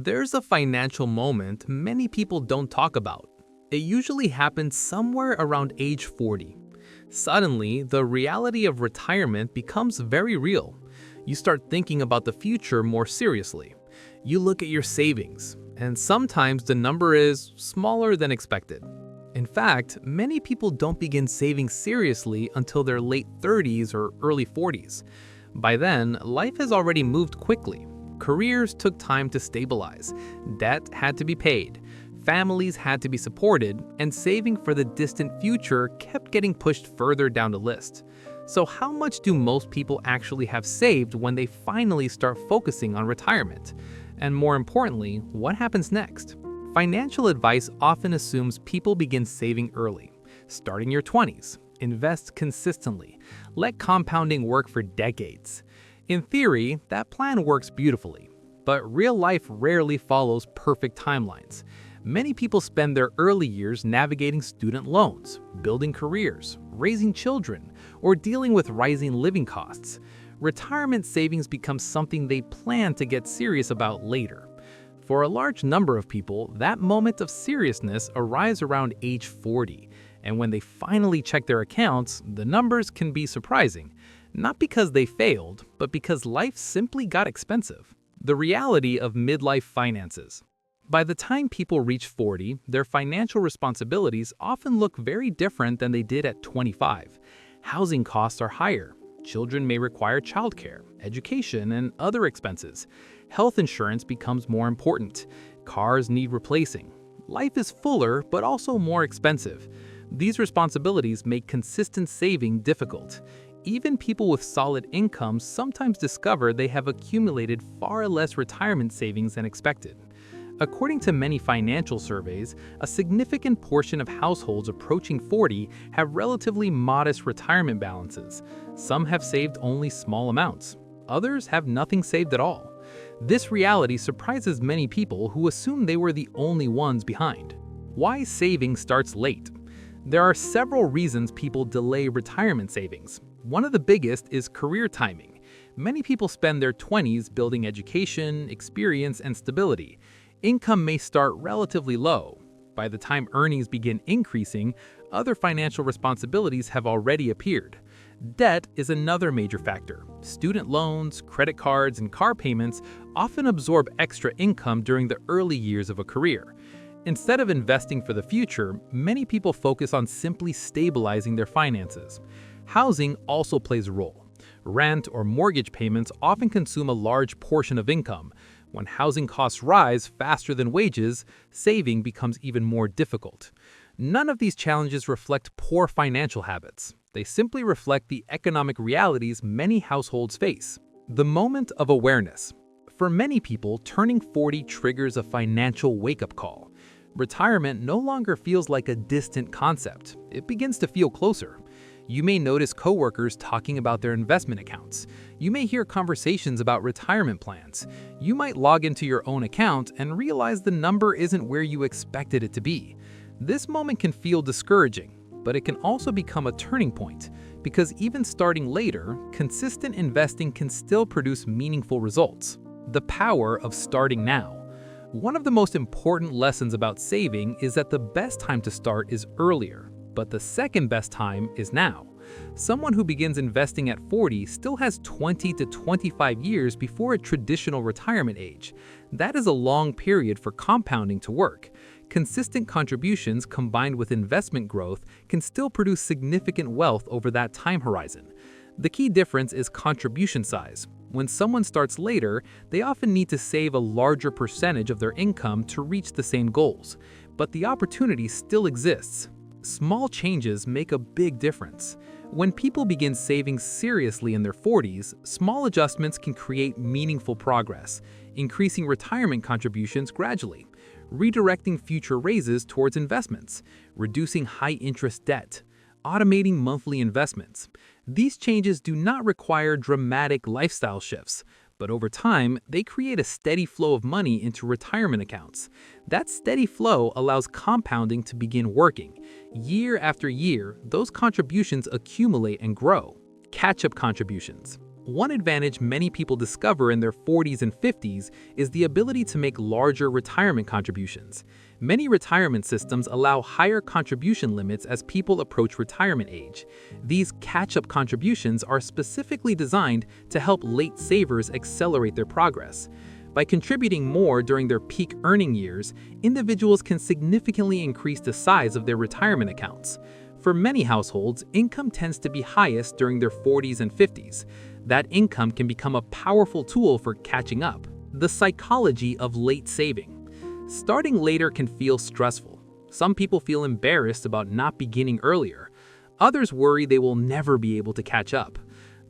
There's a financial moment many people don't talk about. It usually happens somewhere around age 40. Suddenly, the reality of retirement becomes very real. You start thinking about the future more seriously. You look at your savings, and sometimes the number is smaller than expected. In fact, many people don't begin saving seriously until their late 30s or early 40s. By then, life has already moved quickly. Careers took time to stabilize, debt had to be paid, families had to be supported, and saving for the distant future kept getting pushed further down the list. So how much do most people actually have saved when they finally start focusing on retirement? And more importantly, what happens next? Financial advice often assumes people begin saving early. Start in your 20s, invest consistently, let compounding work for decades. In theory, that plan works beautifully, but real life rarely follows perfect timelines. Many people spend their early years navigating student loans, building careers, raising children, or dealing with rising living costs. Retirement savings becomes something they plan to get serious about later. For a large number of people, that moment of seriousness arrives around age 40, and when they finally check their accounts, the numbers can be surprising. Not because they failed, but because life simply got expensive. The reality of midlife finances. By the time people reach 40, their financial responsibilities often look very different than they did at 25. Housing costs are higher. Children may require childcare, education, and other expenses. Health insurance becomes more important. Cars need replacing. Life is fuller, but also more expensive. These responsibilities make consistent saving difficult. Even people with solid incomes sometimes discover they have accumulated far less retirement savings than expected. According to many financial surveys, a significant portion of households approaching 40 have relatively modest retirement balances. Some have saved only small amounts. Others have nothing saved at all. This reality surprises many people who assume they were the only ones behind. Why saving starts late? There are several reasons people delay retirement savings. One of the biggest is career timing. Many people spend their 20s building education, experience, and stability. Income may start relatively low. By the time earnings begin increasing, other financial responsibilities have already appeared. Debt is another major factor. Student loans, credit cards, and car payments often absorb extra income during the early years of a career. Instead of investing for the future, many people focus on simply stabilizing their finances. Housing also plays a role. Rent or mortgage payments often consume a large portion of income. When housing costs rise faster than wages, saving becomes even more difficult. None of these challenges reflect poor financial habits. They simply reflect the economic realities many households face. The moment of awareness. For many people, turning 40 triggers a financial wake-up call. Retirement no longer feels like a distant concept. It begins to feel closer. You may notice coworkers talking about their investment accounts. You may hear conversations about retirement plans. You might log into your own account and realize the number isn't where you expected it to be. This moment can feel discouraging, but it can also become a turning point, because even starting later, consistent investing can still produce meaningful results. The power of starting now. One of the most important lessons about saving is that the best time to start is earlier, but the second best time is now. Someone who begins investing at 40 still has 20 to 25 years before a traditional retirement age. That is a long period for compounding to work. Consistent contributions combined with investment growth can still produce significant wealth over that time horizon. The key difference is contribution size. When someone starts later, they often need to save a larger percentage of their income to reach the same goals. But the opportunity still exists. Small changes make a big difference. When people begin saving seriously in their 40s, small adjustments can create meaningful progress, increasing retirement contributions gradually, redirecting future raises towards investments, reducing high-interest debt, automating monthly investments. These changes do not require dramatic lifestyle shifts, but over time, they create a steady flow of money into retirement accounts. That steady flow allows compounding to begin working. Year after year, those contributions accumulate and grow. Catch-up contributions. One advantage many people discover in their 40s and 50s is the ability to make larger retirement contributions. Many retirement systems allow higher contribution limits as people approach retirement age. These catch-up contributions are specifically designed to help late savers accelerate their progress. By contributing more during their peak earning years, individuals can significantly increase the size of their retirement accounts. For many households, income tends to be highest during their 40s and 50s. That income can become a powerful tool for catching up. The psychology of late saving. Starting later can feel stressful. Some people feel embarrassed about not beginning earlier. Others worry they will never be able to catch up.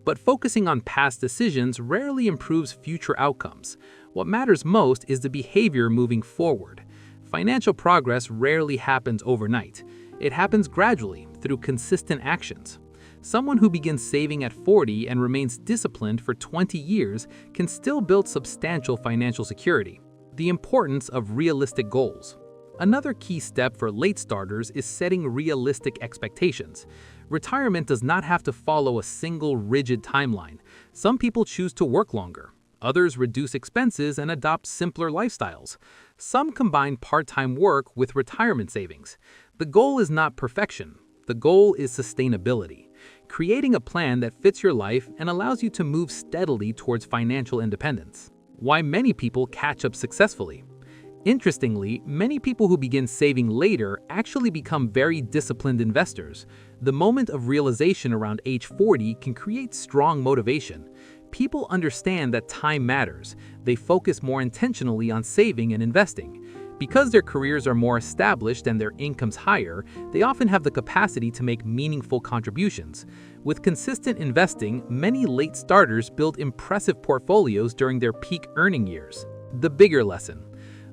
But focusing on past decisions rarely improves future outcomes. What matters most is the behavior moving forward. Financial progress rarely happens overnight. It happens gradually through consistent actions. Someone who begins saving at 40 and remains disciplined for 20 years can still build substantial financial security. The importance of realistic goals. Another key step for late starters is setting realistic expectations. Retirement does not have to follow a single rigid timeline. Some people choose to work longer. Others reduce expenses and adopt simpler lifestyles. Some combine part-time work with retirement savings. The goal is not perfection. The goal is sustainability. Creating a plan that fits your life and allows you to move steadily towards financial independence. Why many people catch up successfully. Interestingly, many people who begin saving later actually become very disciplined investors. The moment of realization around age 40 can create strong motivation. People understand that time matters. They focus more intentionally on saving and investing. Because their careers are more established and their incomes higher, they often have the capacity to make meaningful contributions. With consistent investing, many late starters build impressive portfolios during their peak earning years. The bigger lesson.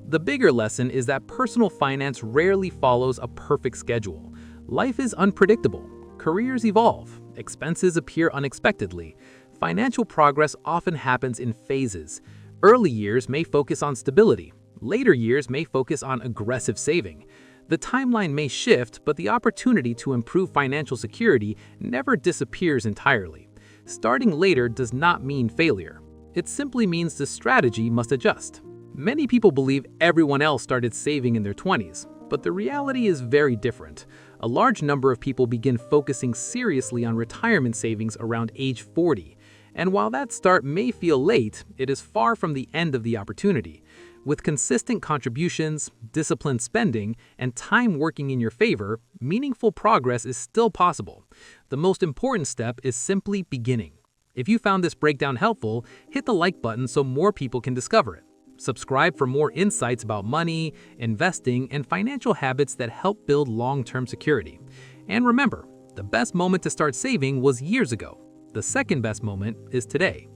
The bigger lesson is that personal finance rarely follows a perfect schedule. Life is unpredictable. Careers evolve. Expenses appear unexpectedly. Financial progress often happens in phases. Early years may focus on stability. Later years may focus on aggressive saving. The timeline may shift, but the opportunity to improve financial security never disappears entirely. Starting later does not mean failure. It simply means the strategy must adjust. Many people believe everyone else started saving in their 20s, but the reality is very different. A large number of people begin focusing seriously on retirement savings around age 40. And while that start may feel late, it is far from the end of the opportunity. With consistent contributions, disciplined spending, and time working in your favor, meaningful progress is still possible. The most important step is simply beginning. If you found this breakdown helpful, hit the like button so more people can discover it. Subscribe for more insights about money, investing, and financial habits that help build long-term security. And remember, the best moment to start saving was years ago. The second best moment is today.